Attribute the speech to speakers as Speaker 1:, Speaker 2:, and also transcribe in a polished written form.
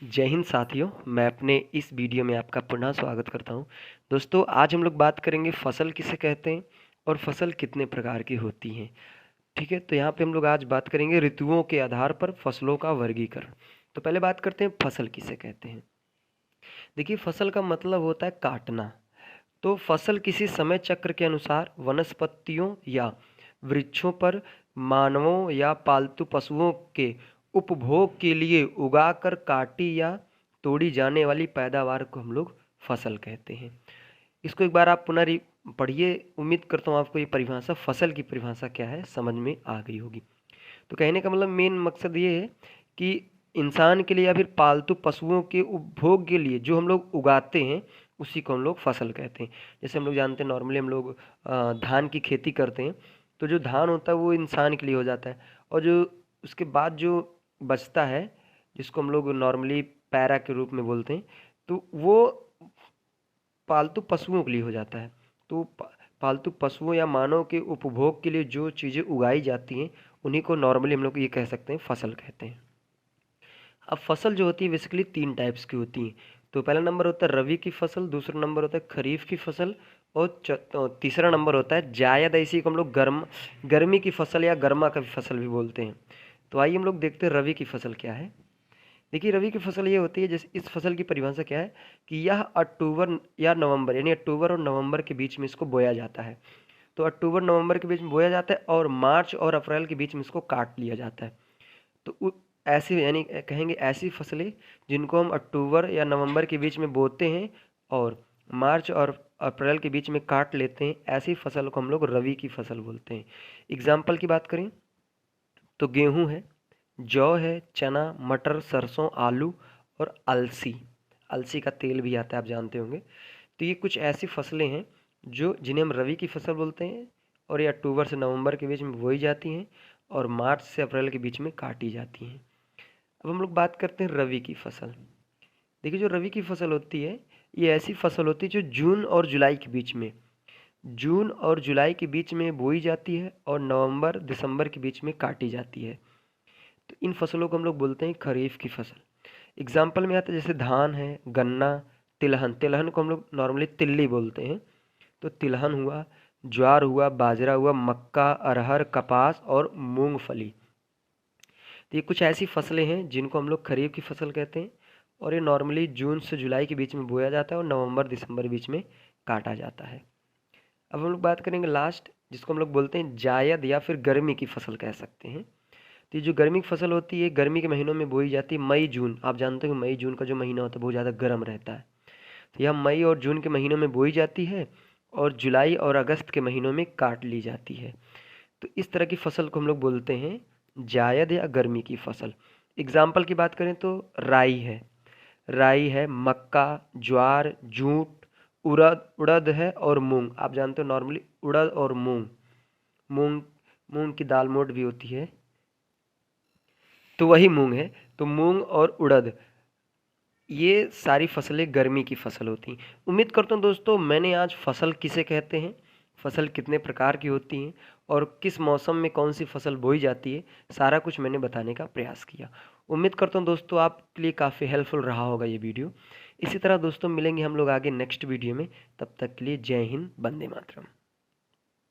Speaker 1: जय हिंद साथियों, मैं अपने इस वीडियो में आपका पुनः स्वागत करता हूं। दोस्तों, आज हम लोग बात करेंगे फसल किसे कहते हैं और फसल कितने प्रकार की होती हैं। ठीक है, तो यहाँ पे हम लोग आज बात करेंगे ऋतुओं के आधार पर फसलों का वर्गीकरण। तो पहले बात करते हैं फसल किसे कहते हैं। देखिए, फसल का मतलब होता है काटना। तो फसल किसी समय चक्र के अनुसार वनस्पतियों या वृक्षों पर मानवों या पालतू पशुओं के उपभोग के लिए उगाकर काटी या तोड़ी जाने वाली पैदावार को हम लोग फसल कहते हैं। इसको एक बार आप पढ़िए। उम्मीद करता हूँ आपको ये परिभाषा, फसल की परिभाषा क्या है, समझ में आ गई होगी। तो कहने का मतलब मेन मकसद ये है कि इंसान के लिए या फिर पालतू पशुओं के उपभोग के लिए जो हम लोग उगाते हैं उसी को हम लोग फसल कहते हैं। जैसे हम लोग जानते हैं, नॉर्मली हम लोग धान की खेती करते हैं, तो जो धान होता है वो इंसान के लिए हो जाता है, और जो उसके बाद जो बचता है जिसको हम लोग नॉर्मली पैरा के रूप में बोलते हैं, तो वो पालतू पशुओं के लिए हो जाता है। तो पालतू पशुओं या मानव के उपभोग के लिए जो चीज़ें उगाई जाती हैं उन्हीं को नॉर्मली हम लोग ये कह सकते हैं फसल कहते हैं। अब फसल जो होती है बेसिकली 3 टाइप्स की होती हैं। तो पहला नंबर होता है रबी की फसल, दूसरा नंबर होता है खरीफ की फसल, और तीसरा नंबर होता है जायद। इसी को हम लोग गर्मी की फसल या गर्मा का फसल भी बोलते हैं। तो आइए हम लोग देखते हैं रबी की फसल क्या है। देखिए, रबी की फसल ये होती है, जैसे इस फसल की परिभाषा क्या है कि यह अक्टूबर या नवंबर, यानी अक्टूबर और नवंबर के बीच में इसको बोया जाता है। तो अक्टूबर नवंबर के बीच में बोया जाता है और मार्च और अप्रैल के बीच में इसको काट लिया जाता है। तो ऐसी, यानी कहेंगे ऐसी फसलें जिनको हम अक्टूबर या नवंबर के बीच में बोते हैं और मार्च और अप्रैल के बीच में काट लेते हैं, ऐसी फसल को हम लोग रबी की फसल बोलते हैं। एग्जाम्पल की बात करें तो गेहूं है, जौ है, चना, मटर, सरसों, आलू और अलसी। अलसी का तेल भी आता है, आप जानते होंगे। तो ये कुछ ऐसी फसलें हैं जो जिन्हें हम रबी की फसल बोलते हैं, और ये अक्टूबर से नवंबर के बीच में बोई जाती हैं और मार्च से अप्रैल के बीच में काटी जाती हैं। अब हम लोग बात करते हैं रबी की फसल। देखिए, जो रबी की फसल होती है ये ऐसी फसल होती है जो जून और जुलाई के बीच में बोई जाती है और नवंबर दिसंबर के बीच में काटी जाती है। तो इन फसलों को हम लोग बोलते हैं खरीफ की फसल। एग्जाम्पल में आता है जैसे धान है, गन्ना, तिलहन। तिलहन को हम लोग नॉर्मली तिल्ली बोलते हैं। तो तिलहन हुआ, ज्वार हुआ, बाजरा हुआ, मक्का, अरहर, कपास और मूंगफली। तो ये कुछ ऐसी फसलें हैं जिनको हम लोग खरीफ की फसल कहते हैं, और ये नॉर्मली जून से जुलाई के बीच में बोया जाता है और नवंबर दिसंबर बीच में काटा जाता है। अब हम लोग बात करेंगे लास्ट, जिसको हम लोग बोलते हैं जायद या फिर गर्मी की फसल कह सकते हैं। तो ये जो गर्मी की फसल होती है गर्मी के महीनों में बोई जाती है। मई जून, आप जानते हो मई जून का जो महीना होता है बहुत ज़्यादा गर्म रहता है। तो यह मई और जून के महीनों में बोई जाती है और जुलाई और अगस्त के महीनों में काट ली जाती है। तो इस तरह की फसल को हम लोग बोलते हैं जायद या गर्मी की फसल। एग्जाम्पल की बात करें तो राई है, मक्का, ज्वार, जूट, उड़द है और मूंग। आप जानते हो नॉर्मली उड़द और मूंग मूंग की दाल मोट भी होती है, तो वही मूंग है। तो मूंग और उड़द, ये सारी फसलें गर्मी की फसल होती हैं। उम्मीद करता हूँ दोस्तों मैंने आज फसल किसे कहते हैं, फसल कितने प्रकार की होती हैं और किस मौसम में कौन सी फसल बोई जाती है, सारा कुछ मैंने बताने का प्रयास किया। उम्मीद करता हूँ दोस्तों आपके लिए काफ़ी हेल्पफुल रहा होगा ये वीडियो। इसी तरह दोस्तों मिलेंगे हम लोग आगे नेक्स्ट वीडियो में। तब तक के लिए जय हिंद, वंदे मातरम।